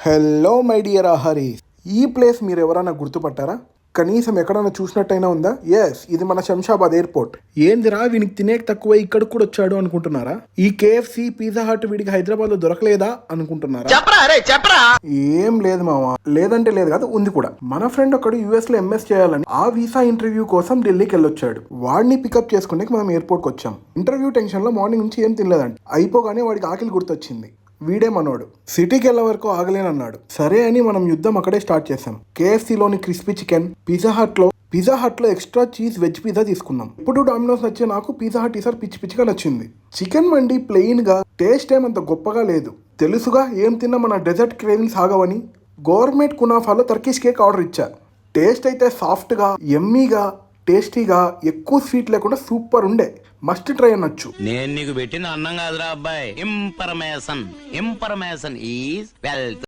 Hello my dear ఆహారీ, ఈ place మీరు ఎవరైనా గుర్తుపట్టారా? కనీసం ఎక్కడైనా చూసినట్టయినా ఉందా? ఎస్, ఇది మన శంషాబాద్ ఎయిర్పోర్ట్. ఏందిరా వీనికి తినేక తక్కువ ఇక్కడికి కూడా వచ్చాడు అనుకుంటున్నారా? ఈ KFC పిజ్జా హట్ వీడికి హైదరాబాద్ లో దొరకలేదా అనుకుంటున్నారా? ఏం లేదు మామ, లేదంటే లేదు కాదు, ఉంది కూడా. మన ఫ్రెండ్ ఒకడు US లో MS చేయాలని ఆ వీసా ఇంటర్వ్యూ కోసం ఢిల్లీకి వెళ్ళొచ్చాడు. వాడిని పికప్ చేసుకునే మనం ఎయిర్పోర్ట్కి వచ్చాం. ఇంటర్వ్యూ టెన్షన్ లో మార్నింగ్ నుంచి ఏం తినలేదంట. అయిపోగానే వాడికి ఆకలి గుర్తొచ్చింది. వీడే మనోడు. సిటీకి వెళ్ళే వరకు ఆగలేనన్నాడు. సరే అని మనం యుద్ధం అక్కడే స్టార్ట్ చేసాం. KFCలోని క్రిస్పీ చికెన్, పిజ్జా హట్ లో ఎక్స్ట్రా చీజ్ వెజ్ పిజ్జా తీసుకున్నాం. ఇప్పుడు డామినోస్ నచ్చే నాకు పిజ్జా హట్ ఈసారి పిచ్చి పిచ్చిగా నచ్చింది. చికెన్ మండి ప్లెయిన్ గా, టేస్ట్ ఏమంత గొప్పగా లేదు. తెలుసుగా ఏం తిన్నా మన డెజర్ట్ క్రేవింగ్స్ ఆగవని గవర్నమెంట్ కునాఫాలో టర్కిష్ కేక్ ఆర్డర్ ఇచ్చా. టేస్ట్ అయితే సాఫ్ట్ గా, ఎమ్మీగా, టేస్టీగా, ఎక్కువ స్వీట్ లేకుండా సూపర్ ఉండే. మస్ట్ ట్రై అనొచ్చు. నేను నీకు పెట్టిన అన్నం కాదురా అబ్బాయి, ఇన్ఫర్మేషన్ ఈజ్ వెల్త్.